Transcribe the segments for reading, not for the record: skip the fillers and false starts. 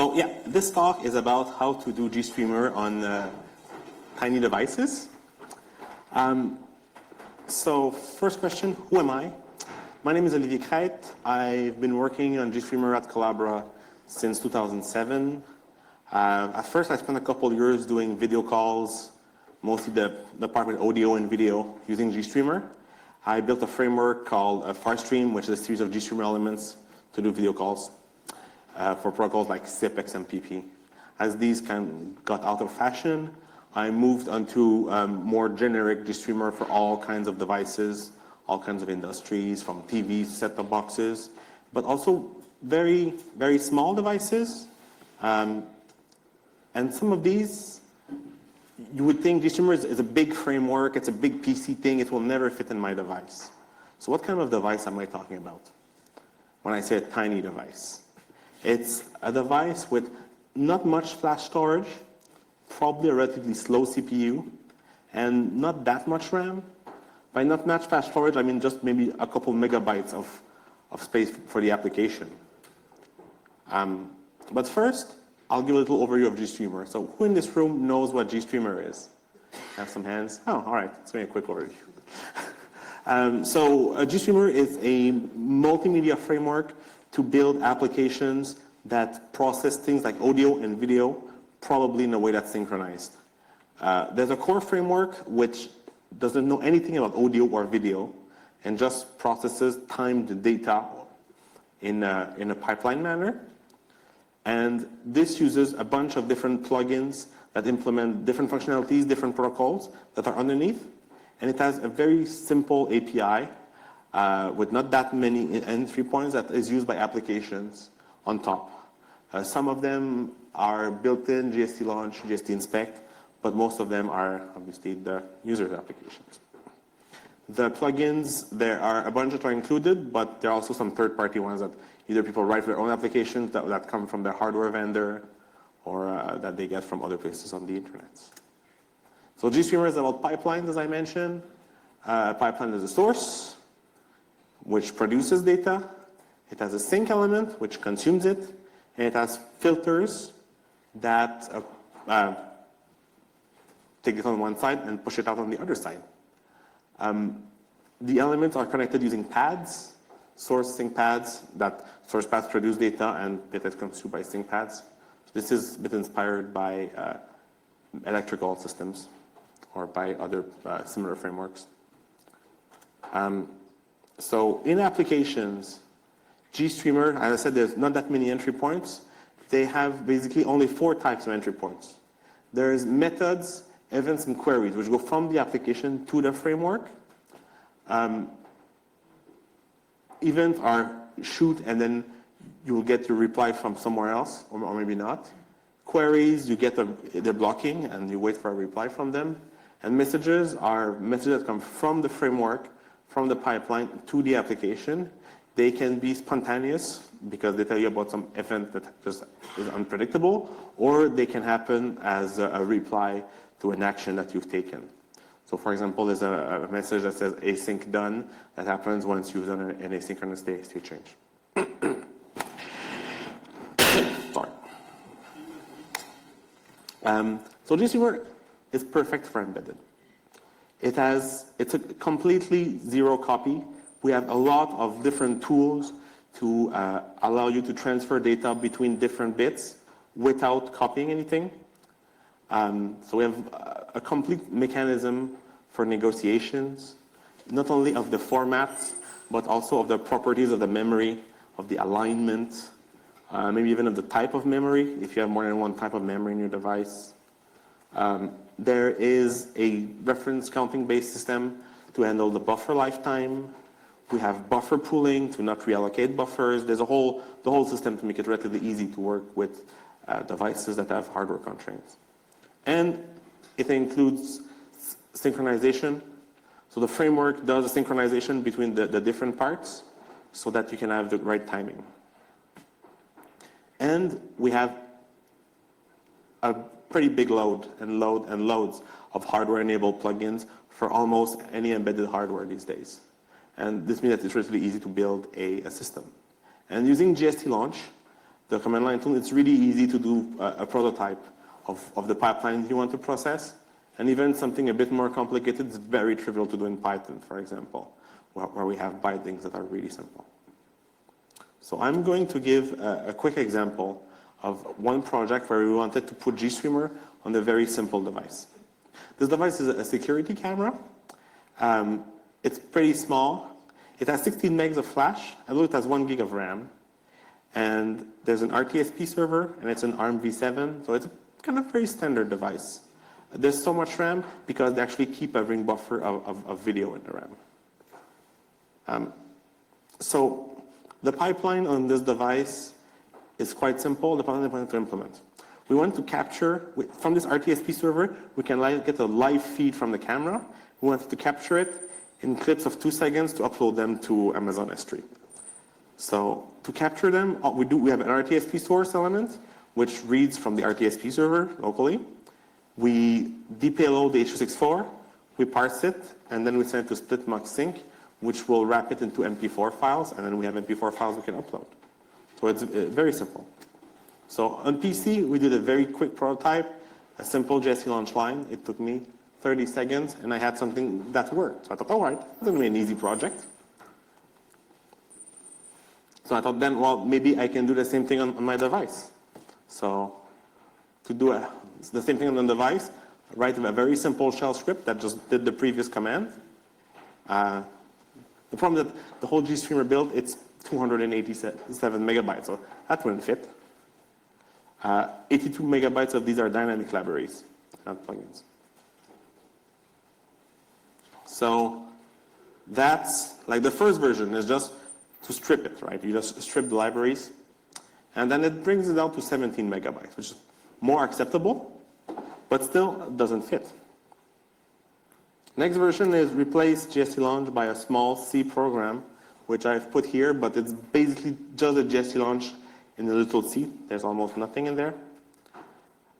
So yeah, this talk is about how to do GStreamer on tiny devices. So first question, who am I? My name is Olivier Crête. I've been working on GStreamer at Collabora since 2007. At first, I spent a couple years doing video calls, mostly the part with audio and video using GStreamer. I built a framework called FOSDEM, which is a series of GStreamer elements to do video calls for protocols like SIP, XMPP. As these got out of fashion, I moved onto more generic GStreamer for all kinds of devices, all kinds of industries, from TVs, set-top boxes, but also very, very small devices. And some of these, you would think GStreamer is a big framework, it's a big PC thing, it will never fit in my device. So what kind of device am I talking about when I say a tiny device? It's a device with not much flash storage, probably a relatively slow CPU, and not that much RAM. By not much flash storage, I mean just maybe a couple megabytes of space for the application. But first, I'll give a little overview of GStreamer. So who in this room knows what GStreamer is? Have some hands? Oh, all right, let's make a quick overview. GStreamer is a multimedia framework to build applications that process things like audio and video, probably in a way that's synchronized. There's a core framework which doesn't know anything about audio or video and just processes timed data in a pipeline manner. And this uses a bunch of different plugins that implement different functionalities, different protocols that are underneath. And it has a very simple API with not that many entry points that is used by applications on top. Some of them are built-in, GST launch, GST inspect, but most of them are obviously the user's applications. The plugins, there are a bunch that are included, but there are also some third-party ones that either people write their own applications that come from their hardware vendor or that they get from other places on the internet. So GStreamer is about pipelines, as I mentioned. Pipeline is a source, which produces data. It has a sync element, which consumes it. And it has filters that take it on one side and push it out on the other side. The elements are connected using pads, source sync pads, that source pads produce data and data is consumed by sync pads. This is a bit inspired by electrical systems or by other similar frameworks. So in applications, GStreamer, as I said, there's not that many entry points. They have basically only 4 types of entry points. There's methods, events, and queries, which go from the application to the framework. Events are shoot, and then you will get your reply from somewhere else, or maybe not. Queries, you get the blocking, and you wait for a reply from them. And messages are messages that come from the framework, from the pipeline to the application. They can be spontaneous because they tell you about some event that just is unpredictable, or they can happen as a reply to an action that you've taken. So for example, there's a message that says async done that happens once you've done an asynchronous state change. Sorry. So GStreamer is perfect for embedded. It's a completely zero copy. We have a lot of different tools to allow you to transfer data between different bits without copying anything. So we have a complete mechanism for negotiations, not only of the formats, but also of the properties of the memory, of the alignment, maybe even of the type of memory, if you have more than one type of memory in your device. There is a reference counting-based system to handle the buffer lifetime. We have buffer pooling to not reallocate buffers. There's the whole system to make it relatively easy to work with devices that have hardware constraints. And it includes synchronization. So the framework does a synchronization between the different parts so that you can have the right timing. And we have a pretty big loads of hardware-enabled plugins for almost any embedded hardware these days. And this means that it's relatively easy to build a system. And using GST launch, the command line tool, it's really easy to do a prototype of the pipeline you want to process. And even something a bit more complicated is very trivial to do in Python, for example, where we have bindings that are really simple. So I'm going to give a quick example of one project where we wanted to put GStreamer on a very simple device. This device is a security camera. It's pretty small. It has 16 megs of flash, although it has 1 gig of RAM. And there's an RTSP server, and it's an ARM v7, so it's kind of very standard device. There's so much RAM because they actually keep a ring buffer of video in the RAM. So the pipeline on this device is quite simple, the pipeline we want to implement. We want to capture, from this RTSP server, we can get a live feed from the camera. We want to capture it in clips of 2 seconds to upload them to Amazon S3. So to capture them, we have an RTSP source element, which reads from the RTSP server locally. We depayload the H.264, we parse it, and then we send it to SplitMux Sync, which will wrap it into MP4 files, and then we have MP4 files we can upload. So it's very simple. So on PC, we did a very quick prototype, a simple JSC launch line. It took me 30 seconds, and I had something that worked. So I thought, all right, this is going to be an easy project. So I thought then, well, maybe I can do the same thing on my device. So to do the same thing on the device, write a very simple shell script that just did the previous command. The problem is that the whole GStreamer build, it's 287 megabytes, so that wouldn't fit. 82 megabytes of these are dynamic libraries, not plugins. So that's, like the first version is just to strip it, right? You just strip the libraries, and then it brings it down to 17 megabytes, which is more acceptable, but still doesn't fit. Next version is replace GSC launch by a small C program, which I've put here, but it's basically just a GSC launch in a little C. There's almost nothing in there.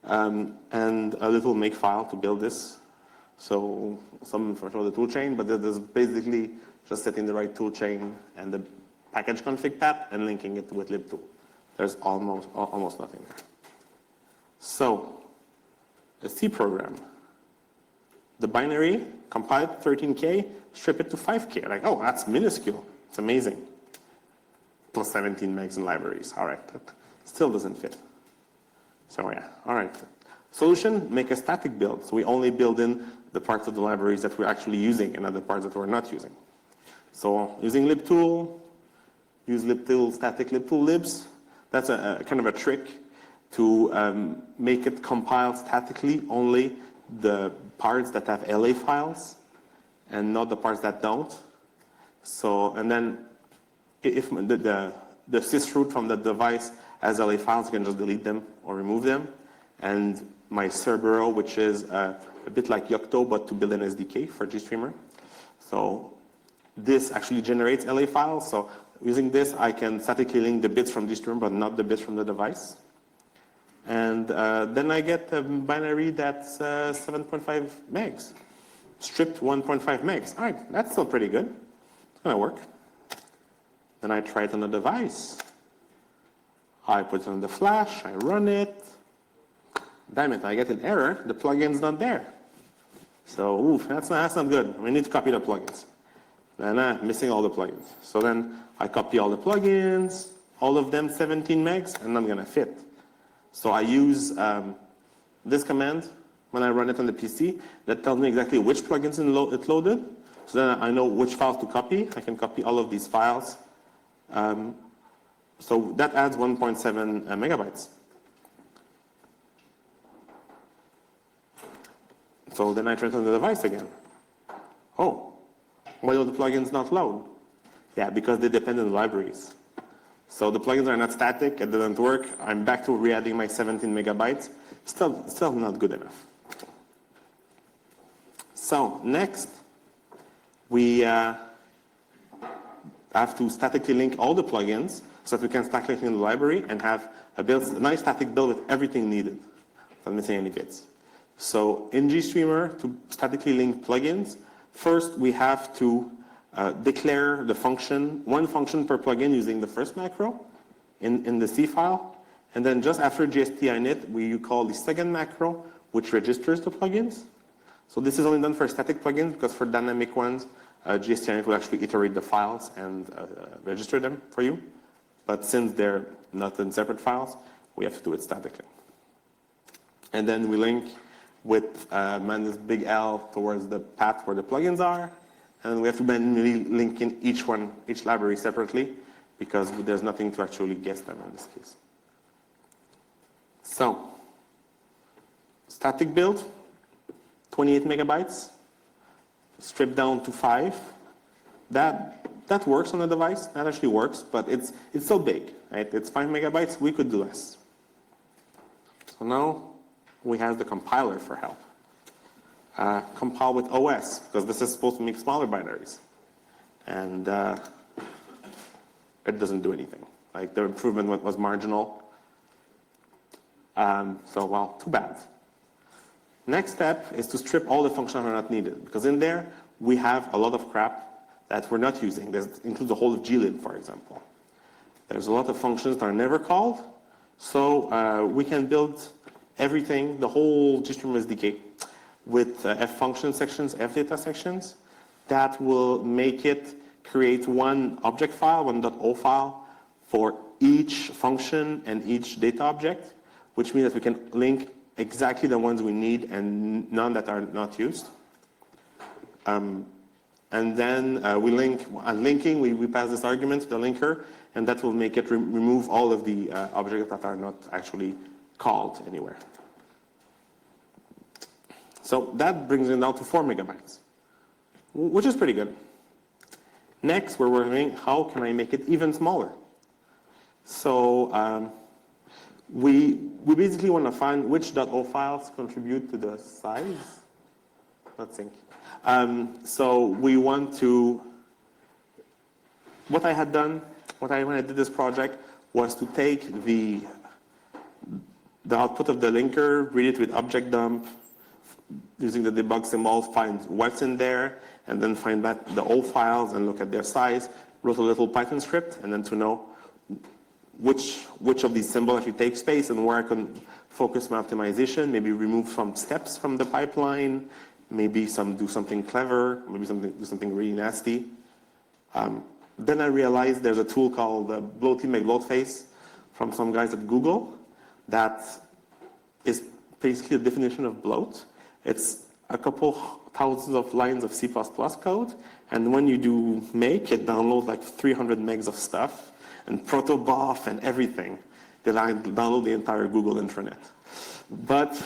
And a little make file to build this. So some for the toolchain, but this is basically just setting the right toolchain and the package config path and linking it with libtool. There's almost nothing there. So a C program. The binary, compile it 13K, strip it to 5K. Like, oh, that's minuscule. It's amazing. Plus 17 megs in libraries. All right, that still doesn't fit. So yeah, all right. Solution, make a static build. So we only build in the parts of the libraries that we're actually using and not the parts that we're not using. So using libtool, use libtool static libtool libs. That's a kind of a trick to make it compile statically only the parts that have LA files and not the parts that don't. So, and then if the sysroot from the device has LA files, you can just delete them or remove them. And my Cerberus, which is a bit like Yocto, but to build an SDK for GStreamer. So this actually generates LA files. So using this, I can statically link the bits from GStreamer, but not the bits from the device. And then I get a binary that's 7.5 megs, stripped 1.5 megs. All right, that's still pretty good. It's gonna work. Then I try it on the device. I put it on the flash, I run it. Damn it, I get an error, the plugin's not there. So, oof, that's not good. We need to copy the plugins. Then missing all the plugins. So then I copy all the plugins, all of them 17 megs, and I'm gonna fit. So I use this command when I run it on the PC that tells me exactly which plugins it loaded. So then I know which files to copy. I can copy all of these files. So that adds 1.7 megabytes. So then I turn on the device again. Oh, why do the plugins not load? Yeah, because they depend on the libraries. So the plugins are not static, it doesn't work. I'm back to re-adding my 17 megabytes. Still not good enough. So next, we have to statically link all the plugins so that we can stack linking the library and have a nice static build with everything needed, not missing any bits. So in GStreamer, to statically link plugins, first we have to declare the function, one function per plugin using the first macro in the C file, And then just after GST init, we call the second macro, which registers the plugins. So this is only done for static plugins, because for dynamic ones, GST init will actually iterate the files and register them for you. But since they're not in separate files, we have to do it statically. And then we link with minus big L towards the path where the plugins are. And we have to manually link in each library separately, because there's nothing to actually guess them in this case. So, static build, 28 megabytes, stripped down to 5. That works on the device. That actually works, but it's so big, right? It's 5 megabytes. We could do less. So now we have the compiler for help. Compile with OS, because this is supposed to make smaller binaries, and it doesn't do anything. Like, the improvement was marginal. So, well, too bad. Next step is to strip all the functions that are not needed, because in there we have a lot of crap that we're not using. This includes the whole of glib, for example. There's a lot of functions that are never called, so we can build everything, the whole GStreamer SDK, with F function sections, F data sections, that will make it create one object file, one .o file, for each function and each data object, which means that we can link exactly the ones we need and none that are not used. And then we link, on linking, we pass this argument to the linker, and that will make it remove all of the objects that are not actually called anywhere. So that brings it down to 4 megabytes, which is pretty good. Next, we're wondering, how can I make it even smaller? So we basically want to find which .o files contribute to the size. Let's think. So we want to, what I had done, when I did this project, was to take the output of the linker, read it with object dump, using the debug symbol, find what's in there, and then find back the O files and look at their size, wrote a little Python script, and then to know which of these symbols actually take space and where I can focus my optimization, maybe remove some steps from the pipeline, maybe do something clever, maybe do something really nasty. Then I realized there's a tool called bloaty McBloatface from some guys at Google that is basically a definition of bloat. It's a couple thousands of lines of C++ code, and when you do make, it downloads like 300 megs of stuff, and protobuf and everything. Then I download the entire Google intranet. But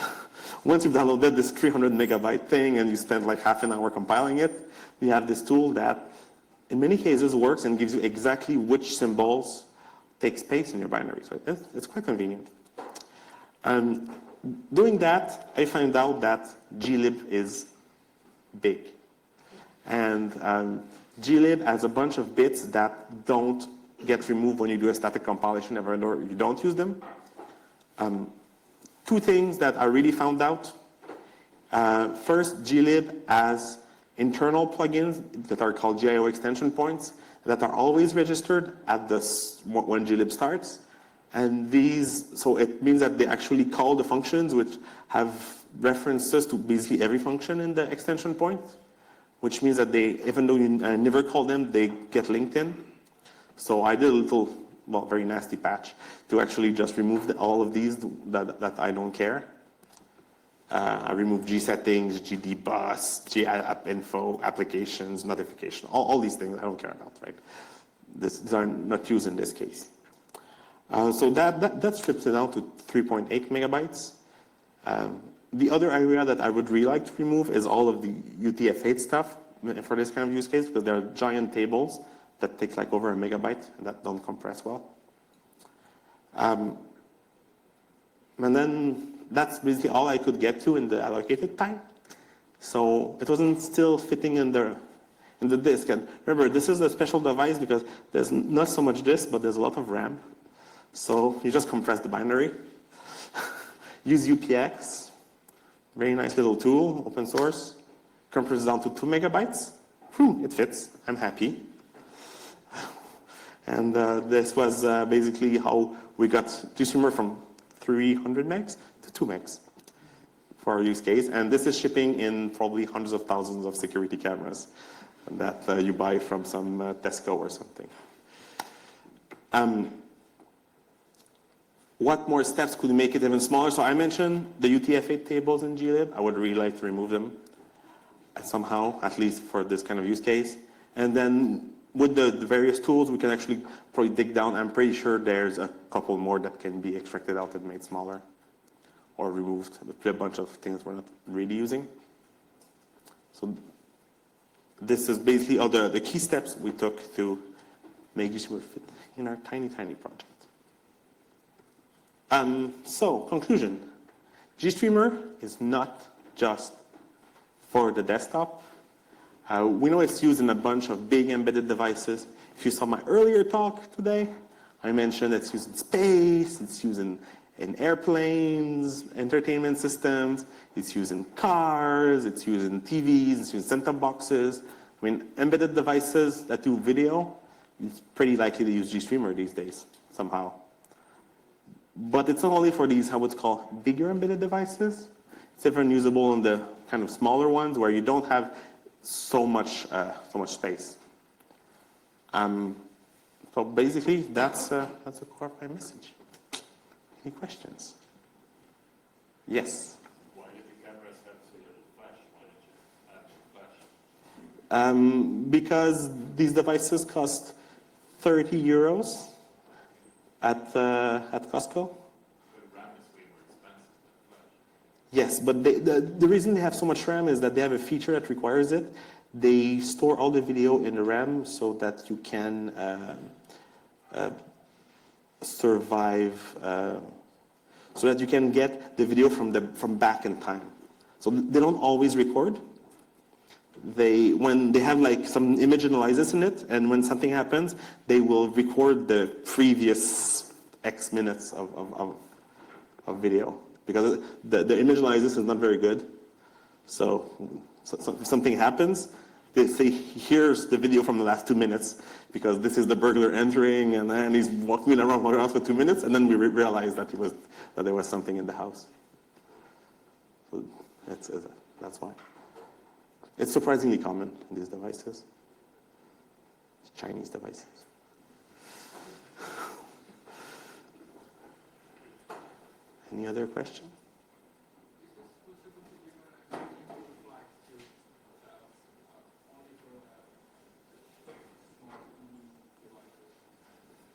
once you've downloaded this 300 megabyte thing and you spend like half an hour compiling it, you have this tool that in many cases works and gives you exactly which symbols take space in your binary. So it's quite convenient. Doing that, I find out that glib is big. And glib has a bunch of bits that don't get removed when you do a static compilation, even though you don't use them. Two things that I really found out. First, glib has internal plugins that are called GIO extension points that are always registered at when glib starts. And so it means that they actually call the functions which have references to basically every function in the extension point, which means that even though you never call them, they get linked in. So I did a little, well, very nasty patch to actually just remove all of these that I don't care. I removed gsettings, gdbus, gappinfo, applications, notification, all these things I don't care about, right? These are not used in this case. So that strips it down to 3.8 megabytes. The other area that I would really like to remove is all of the UTF-8 stuff for this kind of use case, because there are giant tables that take like over a megabyte and that don't compress well. And then that's basically all I could get to in the allocated time. So it wasn't still fitting in the disk. And remember, this is a special device because there's not so much disk, but there's a lot of RAM. So you just compress the binary. Use UPX, very nice little tool, open source. Compress down to 2 megabytes. It fits, I'm happy. And this was basically how we got GStreamer from 300 megs to 2 megs for our use case. And this is shipping in probably hundreds of thousands of security cameras that you buy from some Tesco or something. What more steps could make it even smaller? So I mentioned the UTF-8 tables in glib. I would really like to remove them somehow, at least for this kind of use case. And then with the various tools, we can actually probably dig down. I'm pretty sure there's a couple more that can be extracted out and made smaller or removed. A bunch of things we're not really using. So this is basically all the key steps we took to make GStreamer fit in our tiny, tiny project. So, conclusion. GStreamer is not just for the desktop. We know it's used in a bunch of big embedded devices. If you saw my earlier talk today, I mentioned it's used in space, it's used in airplanes, entertainment systems, it's used in cars, it's used in TVs, it's used in set-top boxes. I mean, embedded devices that do video, it's pretty likely to use GStreamer these days, somehow. But it's not only for these, how it's called, bigger embedded devices. It's even usable in the kind of smaller ones where you don't have so much space. So basically, that's a core of my message. Any questions? Yes? Why did the cameras have so little flash? Why did you add flash? Because these devices cost 30 euros at Costco. But RAM is way more expensive than flash. Yes, but the reason they have so much RAM is that they have a feature that requires it. They store all the video in the RAM so that you can survive, so that you can get the video from back in time. So they don't always record. When they have like some image analysis in it, and when something happens, they will record the previous X minutes of video, because the image analysis is not very good. So if something happens, they say, here's the video from the last 2 minutes, because this is the burglar entering, and then he's walking around for 2 minutes, and then we realize that there was something in the house. So that's why. It's surprisingly common in these devices. Chinese devices. Any other questions?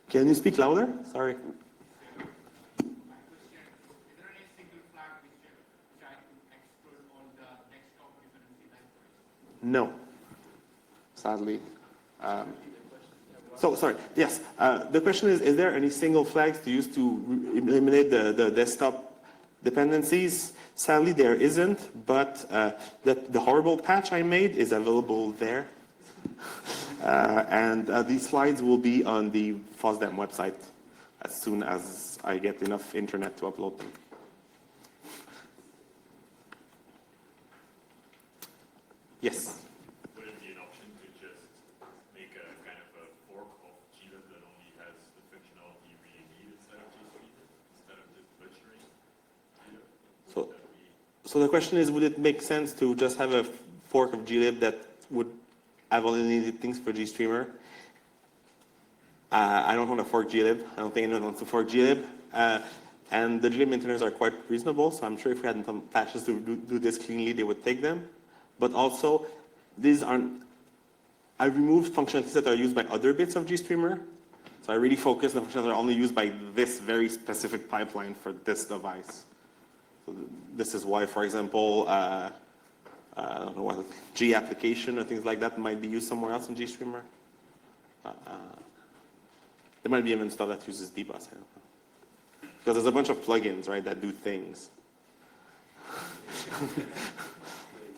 Can you speak louder? Sorry. No, sadly. So, sorry, yes. The question is there any single flags to use to eliminate the desktop dependencies? Sadly, there isn't, but the horrible patch I made is available there. And these slides will be on the FOSDEM website as soon as I get enough internet to upload them. Yes? Would it be an option to just make a kind of a fork of glib that only has the functionality you really need instead of just butchering? So the question is, would it make sense to just have a fork of glib that would have only needed things for GStreamer? I don't want to fork glib. I don't think anyone wants to fork glib. And the glib maintainers are quite reasonable, so I'm sure if we had some patches to do this cleanly, they would take them. But also, I removed functionalities that are used by other bits of GStreamer. So I really focused on functions that are only used by this very specific pipeline for this device. So this is why, for example, I don't know what, G application or things like that might be used somewhere else in GStreamer. There might be even stuff that uses dbus. I don't know. Because there's a bunch of plugins, right, that do things.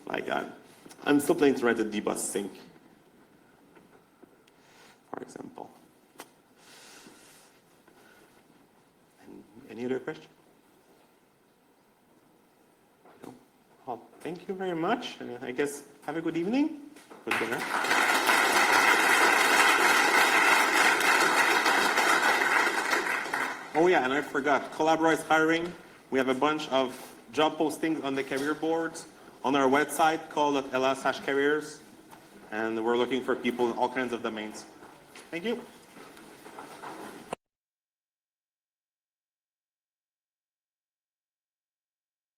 Like I'm still planning to write a dbus sync, for example. Any other questions? No? Well, thank you very much. And I guess have a good evening. Good dinner. Oh yeah, and I forgot, Collabora is hiring. We have a bunch of job postings on the career boards on our website called @ls/careers, and we're looking for people in all kinds of domains. Thank you.